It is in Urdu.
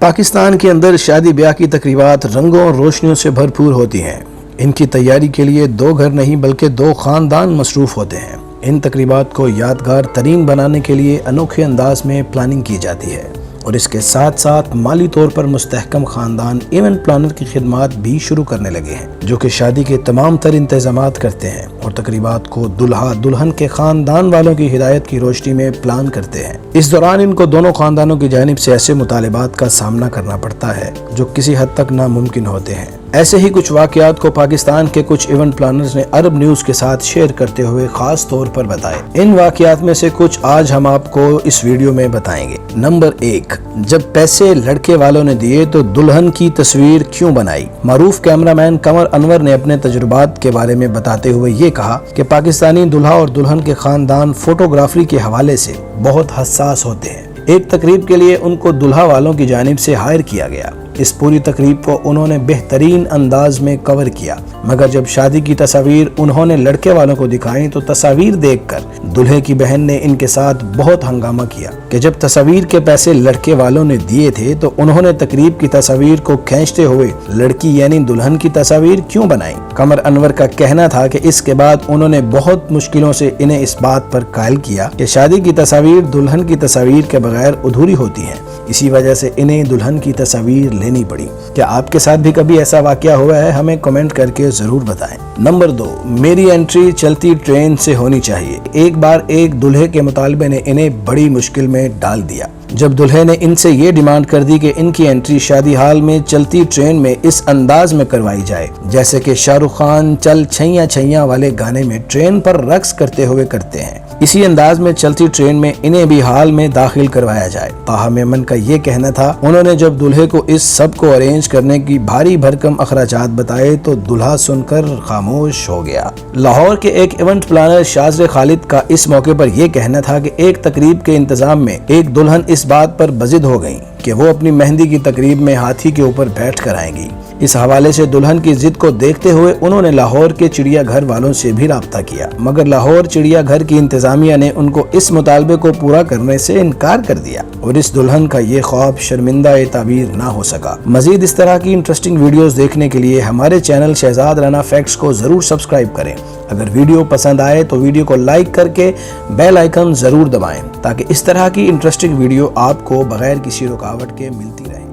پاکستان کے اندر شادی بیاہ کی تقریبات رنگوں اور روشنیوں سے بھرپور ہوتی ہیں۔ ان کی تیاری کے لیے 2 گھر نہیں بلکہ 2 خاندان مصروف ہوتے ہیں۔ ان تقریبات کو یادگار ترین بنانے کے لیے انوکھے انداز میں پلاننگ کی جاتی ہے، اور اس کے ساتھ ساتھ مالی طور پر مستحکم خاندان ایونٹ پلانر کی خدمات بھی شروع کرنے لگے ہیں، جو کہ شادی کے تمام تر انتظامات کرتے ہیں اور تقریبات کو دلہا دلہن کے خاندان والوں کی ہدایت کی روشنی میں پلان کرتے ہیں۔ اس دوران ان کو دونوں خاندانوں کی جانب سے ایسے مطالبات کا سامنا کرنا پڑتا ہے جو کسی حد تک ناممکن ہوتے ہیں۔ ایسے ہی کچھ واقعات کو پاکستان کے کچھ ایونٹ پلانرز نے عرب نیوز کے ساتھ شیئر کرتے ہوئے خاص طور پر بتائے۔ ان واقعات میں سے کچھ آج ہم آپ کو اس ویڈیو میں بتائیں گے۔ نمبر 1، جب پیسے لڑکے والوں نے دیے تو دلہن کی تصویر کیوں بنائی؟ معروف کیمرامین قمر انور نے اپنے تجربات کے بارے میں بتاتے ہوئے یہ کہا کہ پاکستانی دلہا اور دلہن کے خاندان فوٹوگرافی کے حوالے سے بہت حساس ہوتے ہیں۔ ایک تقریب کے لیے ان کو دلہا والوں کی جانب سے ہائر کیا گیا۔ اس پوری تقریب کو انہوں نے بہترین انداز میں کور کیا، مگر جب شادی کی تصاویر انہوں نے لڑکے والوں کو دکھائیں تو تصاویر دیکھ کر دلہے کی بہن نے ان کے ساتھ بہت ہنگامہ کیا کہ جب تصاویر کے پیسے لڑکے والوں نے دیے تھے تو انہوں نے تقریب کی تصاویر کو کھینچتے ہوئے لڑکی یعنی دلہن کی تصاویر کیوں بنائی؟ قمر انور کا کہنا تھا کہ اس کے بعد انہوں نے بہت مشکلوں سے انہیں اس بات پر قائل کیا کہ شادی کی تصاویر دلہن کی تصاویر کے بغیر ادھوری ہوتی ہیں، اسی وجہ سے انہیں دلہن کی تصاویر لینی پڑی۔ کیا آپ کے ساتھ بھی کبھی ایسا واقعہ ہوا ہے؟ ہمیں کمنٹ کر کے ضرور بتائیں۔ نمبر 2، میری انٹری چلتی ٹرین سے ہونی چاہیے۔ ایک بار ایک دلہے کے مطالبے نے انہیں بڑی مشکل میں ڈال دیا جب دلہے نے ان سے یہ ڈیمانڈ کر دی کہ ان کی انٹری شادی ہال میں چلتی ٹرین میں اس انداز میں کروائی جائے جیسے کہ شاہ رخ خان چل چھیاں چھیاں والے گانے میں ٹرین پر رقص کرتے ہوئے کرتے ہیں، اسی انداز میں چلتی ٹرین میں انہیں بھی ہال میں داخل کروایا جائے۔ طاہا میمن کا یہ کہنا تھا، انہوں نے جب دلہے کو اس سب کو ارینج کرنے کی بھاری بھرکم اخراجات بتائے تو دلہا سن کر خاموش ہو گیا۔ لاہور کے ایک ایونٹ پلانر شازر خالد کا اس موقع پر یہ کہنا تھا کہ ایک تقریب کے انتظام میں ایک دلہن اس بات پر بضد ہو گئیں کہ وہ اپنی مہندی کی تقریب میں ہاتھی کے اوپر بیٹھ کر آئیں گی۔ اس حوالے سے دلہن کی ضد کو دیکھتے ہوئے انہوں نے لاہور کے چڑیا گھر والوں سے بھی رابطہ کیا، مگر لاہور چڑیا گھر کی انتظامیہ نے ان کو اس مطالبے کو پورا کرنے سے انکار کر دیا اور اس دلہن کا یہ خواب شرمندہ تعبیر نہ ہو سکا۔ مزید اس طرح کی انٹرسٹنگ ویڈیوز دیکھنے کے لیے ہمارے چینل شہزاد رانا فیکٹس کو ضرور سبسکرائب کریں۔ اگر ویڈیو پسند آئے تو ویڈیو کو لائک کر کے بیل آئیکن ضرور دبائیں تاکہ اس طرح کی انٹرسٹنگ ویڈیو آپ کو بغیر کسی رکاوٹ کے ملتی رہے۔